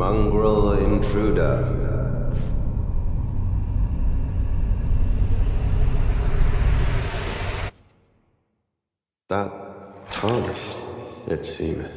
Mongrel intruder. That tarnished, it seemeth.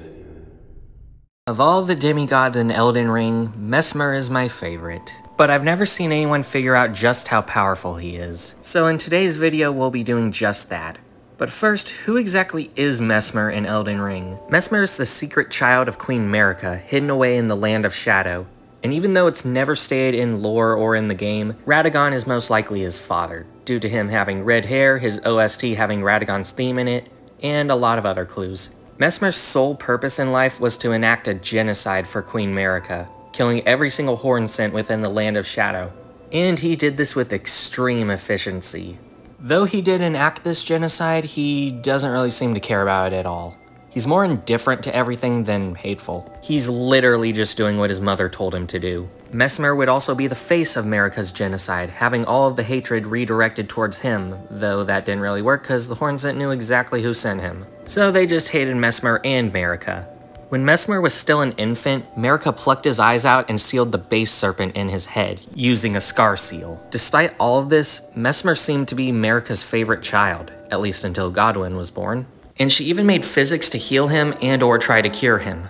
Of all the demigods in Elden Ring, Messmer is my favorite. But I've never seen anyone figure out just how powerful he is. So in today's video, we'll be doing just that. But first, who exactly is Messmer in Elden Ring? Messmer is the secret child of Queen Marika, hidden away in the Land of Shadow. And even though it's never stated in lore or in the game, Radagon is most likely his father, due to him having red hair, his OST having Radagon's theme in it, and a lot of other clues. Messmer's sole purpose in life was to enact a genocide for Queen Marika, killing every single horn sent within the Land of Shadow. And he did this with extreme efficiency. Though he did enact this genocide, he doesn't really seem to care about it at all. He's more indifferent to everything than hateful. He's literally just doing what his mother told him to do. Messmer would also be the face of Marika's genocide, having all of the hatred redirected towards him, though that didn't really work because the Hornsent knew exactly who sent him. So they just hated Messmer and Marika. When Messmer was still an infant, Marika plucked his eyes out and sealed the base serpent in his head, using a scar seal. Despite all of this, Messmer seemed to be Marika's favorite child, at least until Godwyn was born. And she even made physics to heal him and/or try to cure him.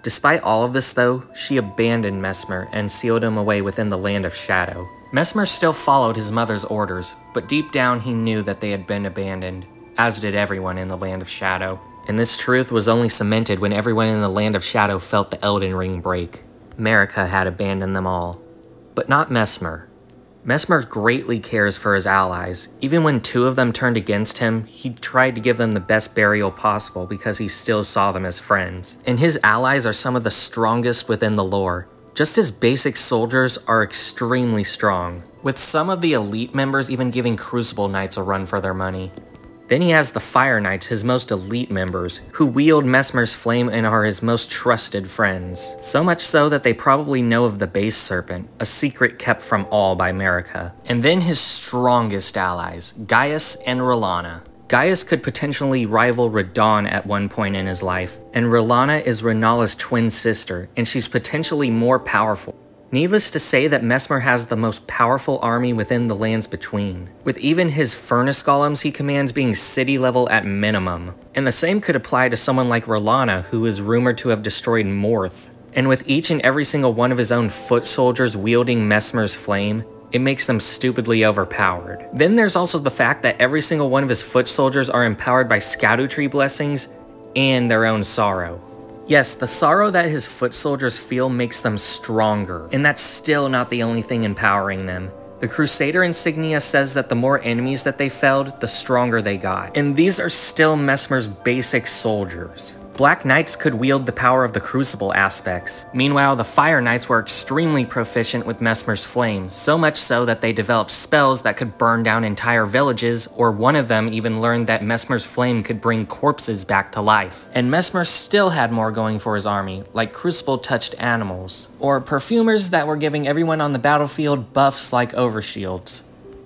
Despite all of this though, she abandoned Messmer and sealed him away within the Land of Shadow. Messmer still followed his mother's orders, but deep down he knew that they had been abandoned, as did everyone in the Land of Shadow. And this truth was only cemented when everyone in the Land of Shadow felt the Elden Ring break. Marika had abandoned them all. But not Messmer. Messmer greatly cares for his allies. Even when two of them turned against him, he tried to give them the best burial possible because he still saw them as friends. And his allies are some of the strongest within the lore. Just his basic soldiers are extremely strong, with some of the elite members even giving Crucible Knights a run for their money. Then he has the Fire Knights, his most elite members, who wield Messmer's flame and are his most trusted friends. So much so that they probably know of the Base Serpent, a secret kept from all by Marika. And then his strongest allies, Gaius and Rellana. Gaius could potentially rival Radahn at one point in his life, and Rellana is Renala's twin sister, and she's potentially more powerful. Needless to say that Messmer has the most powerful army within the lands between, with even his furnace golems he commands being city level at minimum. And the same could apply to someone like Rellana, who is rumored to have destroyed Morth. And with each and every single one of his own foot soldiers wielding Messmer's flame, it makes them stupidly overpowered. Then there's also the fact that every single one of his foot soldiers are empowered by Scadutree blessings and their own sorrow. Yes, the sorrow that his foot soldiers feel makes them stronger, and that's still not the only thing empowering them. The Crusader insignia says that the more enemies that they felled, the stronger they got. And these are still Messmer's basic soldiers. Black Knights could wield the power of the Crucible aspects. Meanwhile, the Fire Knights were extremely proficient with Messmer's flame, so much so that they developed spells that could burn down entire villages, or one of them even learned that Messmer's flame could bring corpses back to life. And Messmer still had more going for his army, like Crucible-touched animals, or perfumers that were giving everyone on the battlefield buffs like overshields.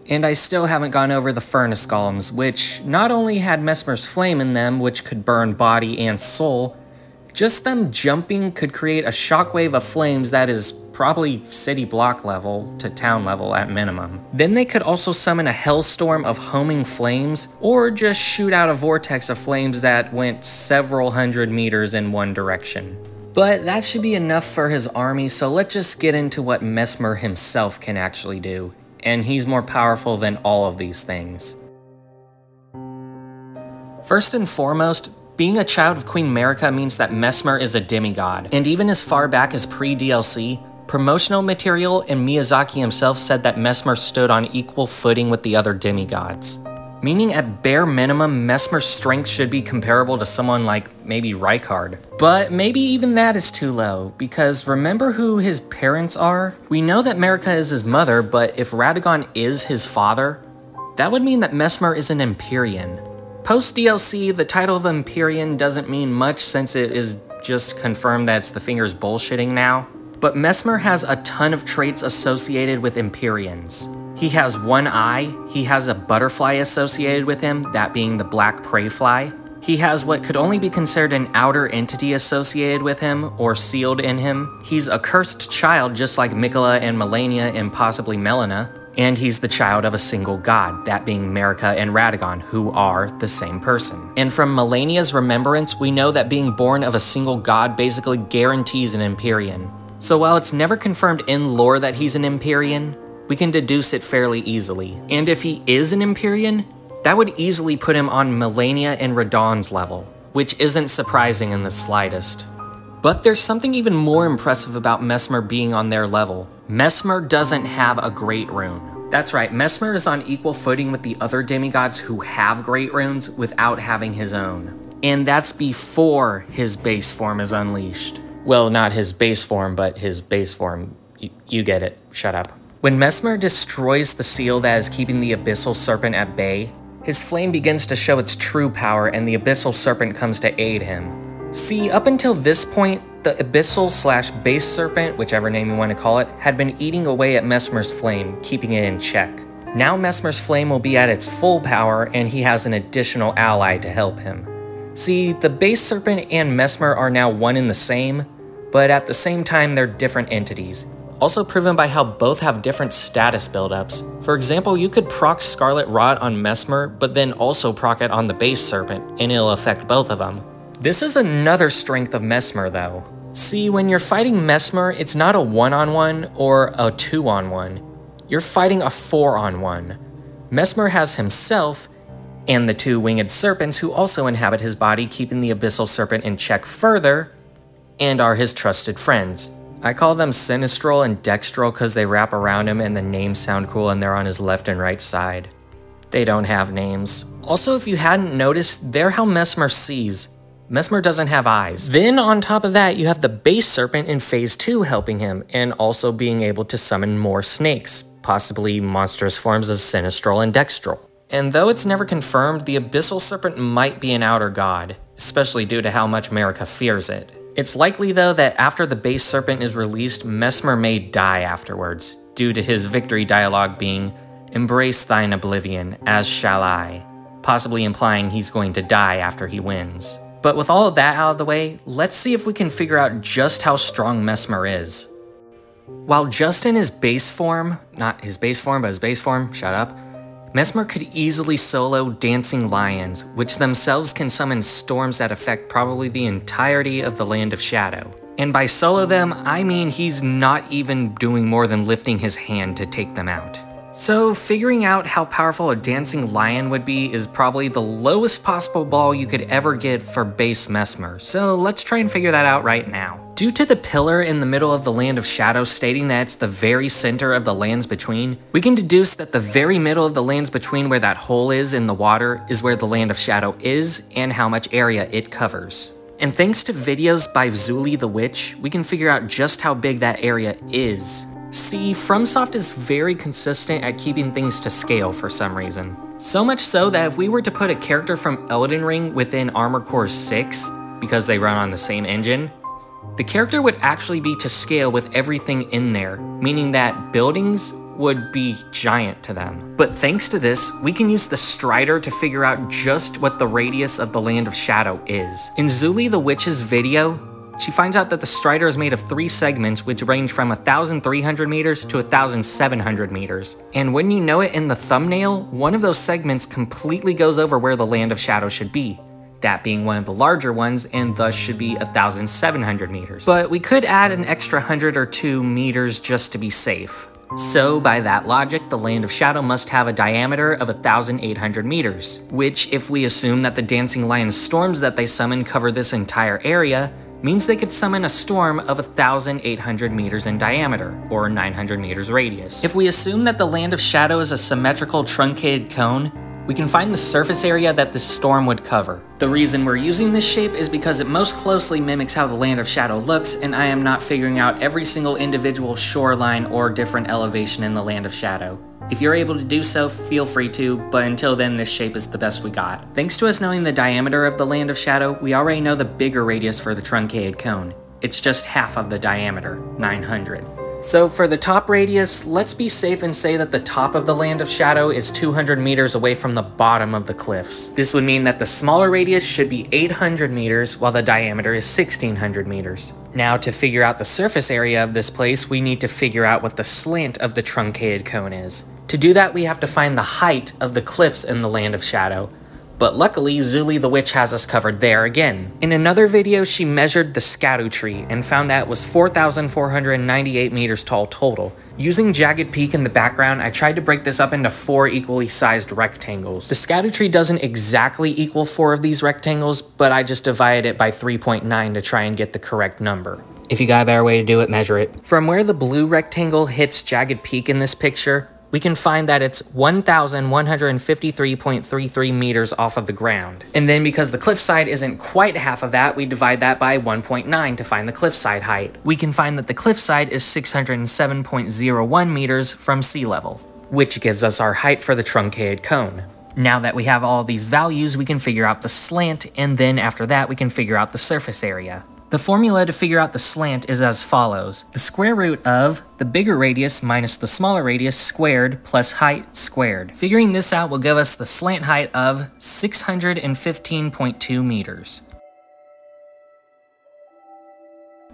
And I still haven't gone over the Furnace Golems, which not only had Messmer's flame in them, which could burn body and soul, just them jumping could create a shockwave of flames that is probably city block level to town level at minimum. Then they could also summon a hellstorm of homing flames, or just shoot out a vortex of flames that went several hundred meters in one direction. But that should be enough for his army, so let's just get into what Messmer himself can actually do. And he's more powerful than all of these things. First and foremost, being a child of Queen Marika means that Messmer is a demigod, and even as far back as pre-DLC, promotional material and Miyazaki himself said that Messmer stood on equal footing with the other demigods. Meaning at bare minimum, Messmer's strength should be comparable to someone like maybe Rykard. But maybe even that is too low, because remember who his parents are? We know that Marika is his mother, but if Radagon is his father, that would mean that Messmer is an Empyrean. Post-DLC, the title of Empyrean doesn't mean much since it is just confirmed that it's the Fingers bullshitting now. But Messmer has a ton of traits associated with Empyreans. He has one eye, he has a butterfly associated with him, that being the black prey fly. He has what could only be considered an outer entity associated with him, or sealed in him. He's a cursed child just like Mikola and Melania and possibly Melina. And he's the child of a single god, that being Marika and Radagon, who are the same person. And from Melania's remembrance, we know that being born of a single god basically guarantees an Empyrean. So while it's never confirmed in lore that he's an Empyrean, we can deduce it fairly easily. And if he is an Empyrean, that would easily put him on Melania and Radagon's level, which isn't surprising in the slightest. But there's something even more impressive about Messmer being on their level. Messmer doesn't have a great rune. That's right, Messmer is on equal footing with the other demigods who have great runes without having his own. And that's before his base form is unleashed. Well, not his base form, but his base form. You get it, shut up. When Messmer destroys the seal that is keeping the Abyssal Serpent at bay, his flame begins to show its true power and the Abyssal Serpent comes to aid him. See, up until this point, the Abyssal/Base Serpent, whichever name you want to call it, had been eating away at Messmer's flame, keeping it in check. Now Messmer's flame will be at its full power and he has an additional ally to help him. See, the Base Serpent and Messmer are now one and the same, but at the same time they're different entities. Also proven by how both have different status buildups. For example, you could proc Scarlet Rot on Messmer, but then also proc it on the Base Serpent, and it'll affect both of them. This is another strength of Messmer though. See, when you're fighting Messmer, it's not a 1-on-1 or a 2-on-1. You're fighting a 4-on-1. Messmer has himself, and the two winged serpents who also inhabit his body, keeping the Abyssal Serpent in check further, and are his trusted friends. I call them Sinistral and Dextral because they wrap around him and the names sound cool and they're on his left and right side. They don't have names. Also, if you hadn't noticed, they're how Messmer sees. Messmer doesn't have eyes. Then on top of that, you have the Base Serpent in Phase 2 helping him, and also being able to summon more snakes, possibly monstrous forms of Sinistral and Dextral. And though it's never confirmed, the Abyssal Serpent might be an outer god, especially due to how much Marika fears it. It's likely though that after the Base Serpent is released, Messmer may die afterwards, due to his victory dialogue being, "Embrace thine oblivion, as shall I," possibly implying he's going to die after he wins. But with all of that out of the way, let's see if we can figure out just how strong Messmer is. While just in his base form, not his base form, but his base form, shut up, Messmer could easily solo Dancing Lions, which themselves can summon storms that affect probably the entirety of the Land of Shadow. And by solo them, I mean he's not even doing more than lifting his hand to take them out. So figuring out how powerful a Dancing Lion would be is probably the lowest possible ball you could ever get for base Messmer, so let's try and figure that out right now. Due to the pillar in the middle of the Land of Shadow stating that it's the very center of the Lands Between, we can deduce that the very middle of the Lands Between where that hole is in the water is where the Land of Shadow is and how much area it covers. And thanks to videos by Zuli the Witch, we can figure out just how big that area is. See, FromSoft is very consistent at keeping things to scale for some reason. So much so that if we were to put a character from Elden Ring within Armored Core 6, because they run on the same engine, the character would actually be to scale with everything in there, meaning that buildings would be giant to them. But thanks to this, we can use the Strider to figure out just what the radius of the Land of Shadow is. In Zuli the Witch's video, she finds out that the Strider is made of 3 segments which range from 1,300 meters to 1,700 meters. And when you know it in the thumbnail, one of those segments completely goes over where the Land of Shadow should be. That being one of the larger ones and thus should be 1,700 meters. But we could add an extra 100 or 2 meters just to be safe. So by that logic, the Land of Shadow must have a diameter of 1,800 meters, which if we assume that the Dancing Lion's storms that they summon cover this entire area, means they could summon a storm of 1,800 meters in diameter, or 900 meters radius. If we assume that the Land of Shadow is a symmetrical truncated cone, we can find the surface area that this storm would cover. The reason we're using this shape is because it most closely mimics how the Land of Shadow looks, and I am not figuring out every single individual shoreline or different elevation in the Land of Shadow. If you're able to do so, feel free to, but until then this shape is the best we got. Thanks to us knowing the diameter of the Land of Shadow, we already know the bigger radius for the truncated cone. It's just half of the diameter, 900. So for the top radius, let's be safe and say that the top of the Land of Shadow is 200 meters away from the bottom of the cliffs. This would mean that the smaller radius should be 800 meters, while the diameter is 1600 meters. Now, to figure out the surface area of this place, we need to figure out what the slant of the truncated cone is. To do that, we have to find the height of the cliffs in the Land of Shadow. But luckily, Zuli the Witch has us covered there again. In another video, she measured the Scadu tree and found that it was 4,498 meters tall total. Using Jagged Peak in the background, I tried to break this up into 4 equally sized rectangles. The Scadu tree doesn't exactly equal 4 of these rectangles, but I just divided it by 3.9 to try and get the correct number. If you got a better way to do it, measure it. From where the blue rectangle hits Jagged Peak in this picture, we can find that it's 1,153.33 meters off of the ground. And then because the cliffside isn't quite half of that, we divide that by 1.9 to find the cliffside height. We can find that the cliffside is 607.01 meters from sea level, which gives us our height for the truncated cone. Now that we have all of these values, we can figure out the slant, and then after that we can figure out the surface area. The formula to figure out the slant is as follows. The square root of the bigger radius minus the smaller radius squared plus height squared. Figuring this out will give us the slant height of 615.2 meters.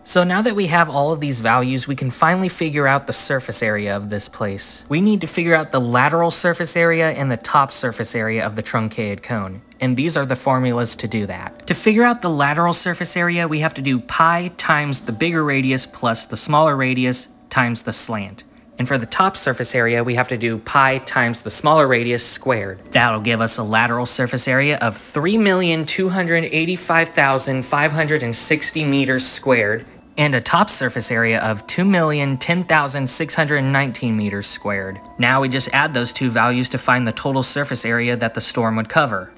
So now that we have all of these values, we can finally figure out the surface area of this place. We need to figure out the lateral surface area and the top surface area of the truncated cone, and these are the formulas to do that. To figure out the lateral surface area, we have to do pi times the bigger radius plus the smaller radius times the slant. And for the top surface area, we have to do pi times the smaller radius squared. That'll give us a lateral surface area of 3,285,560 meters squared, and a top surface area of 2,010,619 meters squared. Now we just add those two values to find the total surface area that the storm would cover.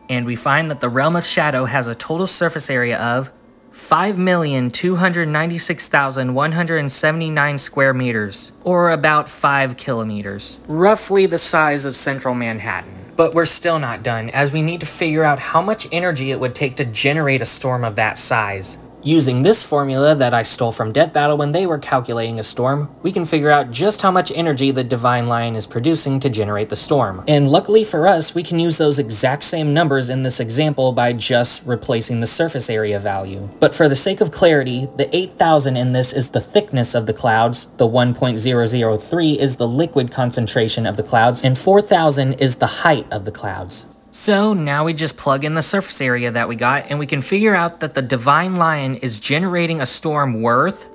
And we find that the Realm of Shadow has a total surface area of 5,296,179 square meters, or about 5 kilometers, roughly the size of central Manhattan. But we're still not done, as we need to figure out how much energy it would take to generate a storm of that size. Using this formula that I stole from Death Battle when they were calculating a storm, we can figure out just how much energy the Divine Lion is producing to generate the storm. And luckily for us, we can use those exact same numbers in this example by just replacing the surface area value. But for the sake of clarity, the 8,000 in this is the thickness of the clouds, the 1.003 is the liquid concentration of the clouds, and 4,000 is the height of the clouds. So now we just plug in the surface area that we got, and we can figure out that the Divine Lion is generating a storm worth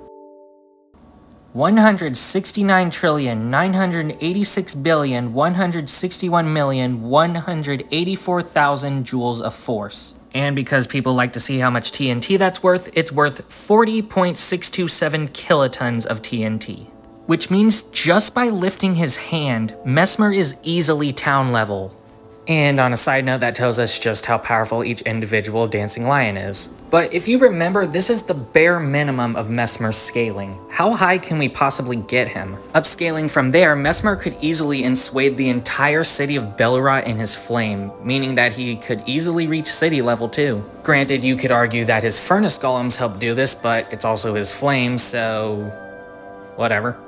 169,986,161,184,000 joules of force. And because people like to see how much TNT that's worth, it's worth 40.627 kilotons of TNT. Which means just by lifting his hand, Messmer is easily town level. And on a side note, that tells us just how powerful each individual dancing lion is. But if you remember, this is the bare minimum of Messmer's scaling. How high can we possibly get him? Upscaling from there, Messmer could easily ensuade the entire city of Belurot in his flame, meaning that he could easily reach city level too. Granted, you could argue that his furnace golems help do this, but it's also his flame, so whatever.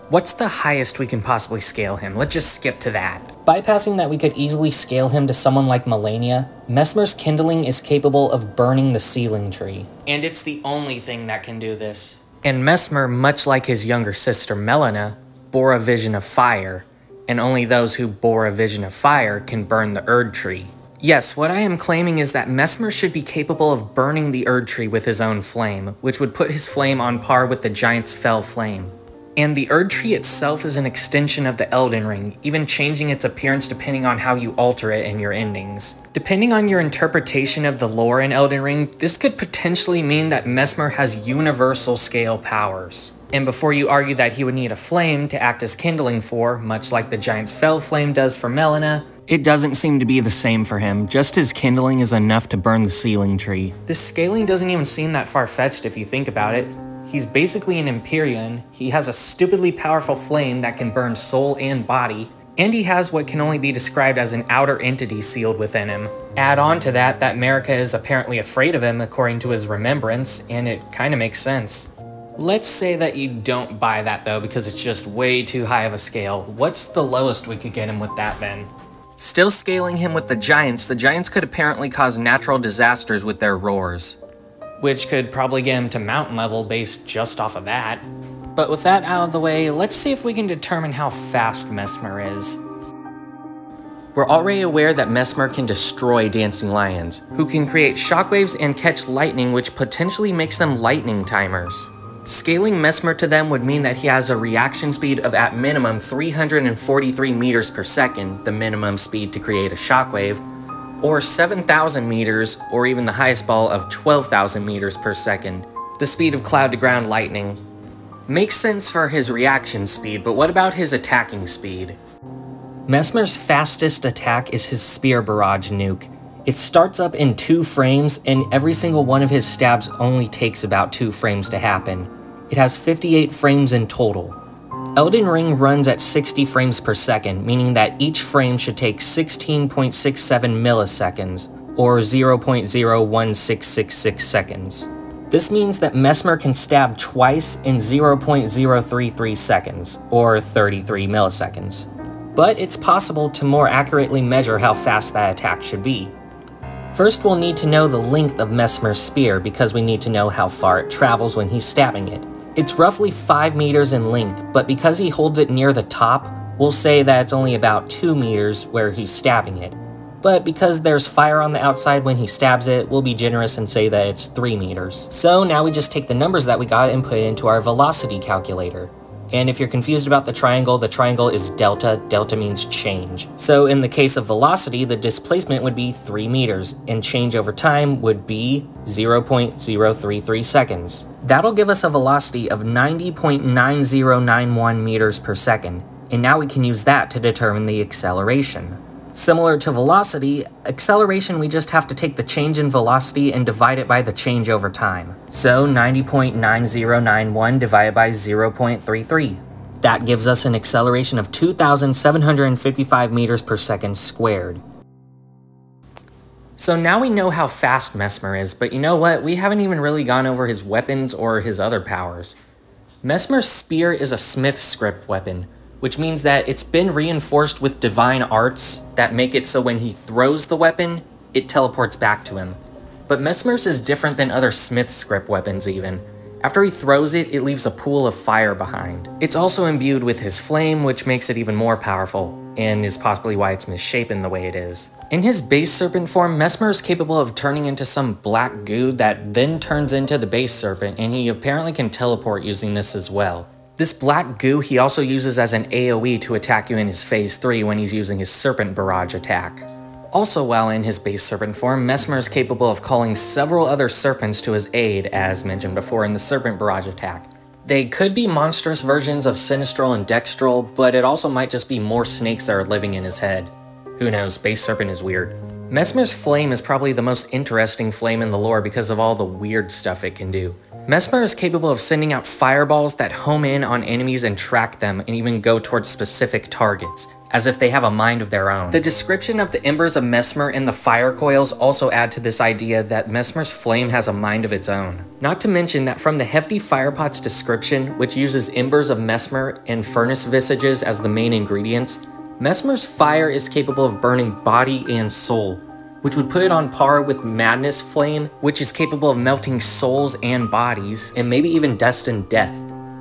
What's the highest we can possibly scale him? Let's just skip to that. Bypassing that we could easily scale him to someone like Melania, Messmer's kindling is capable of burning the ceiling tree. And it's the only thing that can do this. And Messmer, much like his younger sister Melina, bore a vision of fire, and only those who bore a vision of fire can burn the Erd tree. Yes, what I am claiming is that Messmer should be capable of burning the Erd tree with his own flame, which would put his flame on par with the giant's fell flame. And the Erd tree itself is an extension of the Elden Ring, even changing its appearance depending on how you alter it in your endings. Depending on your interpretation of the lore in Elden Ring, this could potentially mean that Messmer has universal scale powers. And before you argue that he would need a flame to act as kindling for, much like the giant's fell flame does for Melina, it doesn't seem to be the same for him, just his kindling is enough to burn the ceiling tree. This scaling doesn't even seem that far-fetched if you think about it. He's basically an Empyrean, he has a stupidly powerful flame that can burn soul and body, and he has what can only be described as an outer entity sealed within him. Add on to that Marika is apparently afraid of him according to his remembrance, and it kinda makes sense. Let's say that you don't buy that though because it's just way too high of a scale. What's the lowest we could get him with that then? Still scaling him with the Giants could apparently cause natural disasters with their roars, which could probably get him to mountain level based just off of that. But with that out of the way, let's see if we can determine how fast Messmer is. We're already aware that Messmer can destroy dancing lions, who can create shockwaves and catch lightning, which potentially makes them lightning timers. Scaling Messmer to them would mean that he has a reaction speed of at minimum 343 meters per second, the minimum speed to create a shockwave, or 7,000 meters, or even the highest ball of 12,000 meters per second, the speed of cloud-to-ground lightning. Makes sense for his reaction speed, but what about his attacking speed? Messmer's fastest attack is his Spear Barrage nuke. It starts up in 2 frames, and every single one of his stabs only takes about 2 frames to happen. It has 58 frames in total. Elden Ring runs at 60 frames per second, meaning that each frame should take 16.67 milliseconds, or 0.01666 seconds. This means that Messmer can stab twice in 0.033 seconds, or 33 milliseconds. But it's possible to more accurately measure how fast that attack should be. First, we'll need to know the length of Messmer's spear because we need to know how far it travels when he's stabbing it. It's roughly 5 meters in length, but because he holds it near the top, we'll say that it's only about 2 meters where he's stabbing it. But because there's fire on the outside when he stabs it, we'll be generous and say that it's 3 meters. So now we just take the numbers that we got and put it into our velocity calculator. And if you're confused about the triangle is delta. Delta means change. So in the case of velocity, the displacement would be 3 meters, and change over time would be 0.033 seconds. That'll give us a velocity of 90.9091 meters per second, and now we can use that to determine the acceleration. Similar to velocity, acceleration we just have to take the change in velocity and divide it by the change over time. So 90.9091 divided by 0.33. That gives us an acceleration of 2,755 meters per second squared. So now we know how fast Messmer is, but you know what? We haven't even really gone over his weapons or his other powers. Messmer's spear is a Smith script weapon, which means that it's been reinforced with divine arts that make it so when he throws the weapon, it teleports back to him. But Messmer's is different than other Smith script weapons even. After he throws it, it leaves a pool of fire behind. It's also imbued with his flame, which makes it even more powerful, and is possibly why it's misshapen the way it is. In his base serpent form, Messmer is capable of turning into some black goo that then turns into the base serpent, and he apparently can teleport using this as well. This black goo he also uses as an AoE to attack you in his phase 3 when he's using his Serpent Barrage attack. Also while in his base serpent form, Messmer is capable of calling several other serpents to his aid, as mentioned before in the Serpent Barrage attack. They could be monstrous versions of Sinistral and Dextral, but it also might just be more snakes that are living in his head. Who knows, base serpent is weird. Messmer's flame is probably the most interesting flame in the lore because of all the weird stuff it can do. Messmer is capable of sending out fireballs that home in on enemies and track them and even go towards specific targets, as if they have a mind of their own. The description of the embers of Messmer and the fire coils also add to this idea that Messmer's flame has a mind of its own. Not to mention that from the Hefty Firepot's description, which uses embers of Messmer and furnace visages as the main ingredients, Messmer's fire is capable of burning body and soul, which would put it on par with Madness Flame, which is capable of melting souls and bodies, and maybe even Destined Death,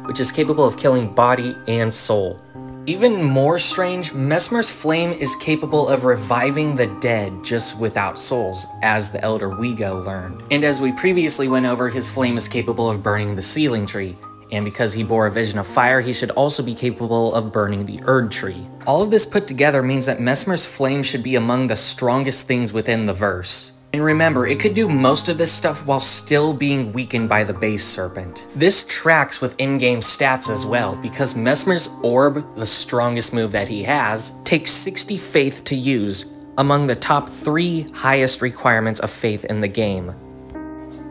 which is capable of killing body and soul. Even more strange, Messmer's flame is capable of reviving the dead just without souls, as the Elder Wego learned. And as we previously went over, his flame is capable of burning the Sealing Tree, and because he bore a vision of fire, he should also be capable of burning the Erd Tree. All of this put together means that Messmer's flame should be among the strongest things within the verse. And remember, it could do most of this stuff while still being weakened by the base serpent. This tracks with in-game stats as well, because Messmer's Orb, the strongest move that he has, takes 60 faith to use, among the top 3 highest requirements of faith in the game.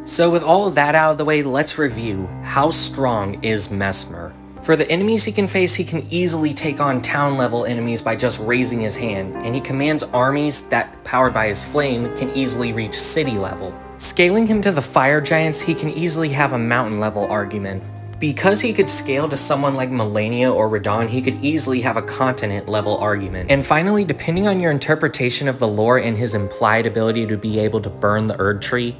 So with all of that out of the way, let's review. How strong is Messmer? For the enemies he can face, he can easily take on town level enemies by just raising his hand, and he commands armies that, powered by his flame, can easily reach city level. Scaling him to the fire giants, he can easily have a mountain level argument. Because he could scale to someone like Malenia or Radahn, he could easily have a continent-level argument. And finally, depending on your interpretation of the lore and his implied ability to be able to burn the Erd Tree,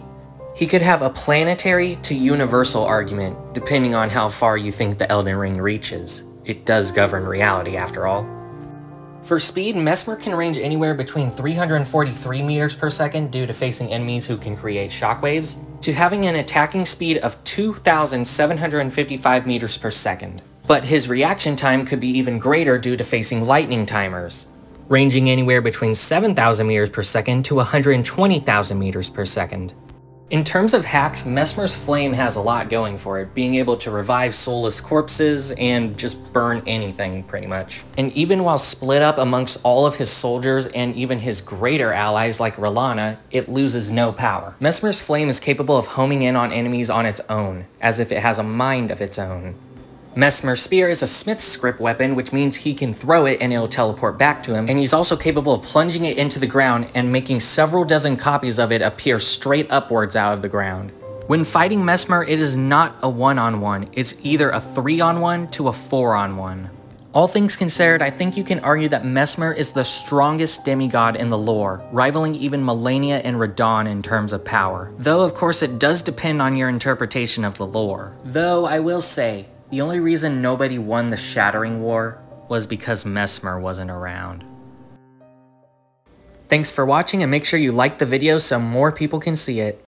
he could have a planetary to universal argument, depending on how far you think the Elden Ring reaches. It does govern reality, after all. For speed, Messmer can range anywhere between 343 meters per second due to facing enemies who can create shockwaves, to having an attacking speed of 2,755 meters per second. But his reaction time could be even greater due to facing lightning timers, ranging anywhere between 7,000 meters per second to 120,000 meters per second. In terms of hacks, Messmer's Flame has a lot going for it, being able to revive soulless corpses and just burn anything, pretty much. And even while split up amongst all of his soldiers and even his greater allies like Rellana, it loses no power. Messmer's Flame is capable of homing in on enemies on its own, as if it has a mind of its own. Messmer's Spear is a Smith's script weapon, which means he can throw it and it'll teleport back to him, and he's also capable of plunging it into the ground and making several dozen copies of it appear straight upwards out of the ground. When fighting Messmer, it is not a 1-on-1, it's either a 3-on-1 to a 4-on-1. All things considered, I think you can argue that Messmer is the strongest demigod in the lore, rivaling even Malenia and Radahn in terms of power. Though of course it does depend on your interpretation of the lore. Though I will say, the only reason nobody won the Shattering War was because Messmer wasn't around. Thanks for watching, and make sure you like the video so more people can see it.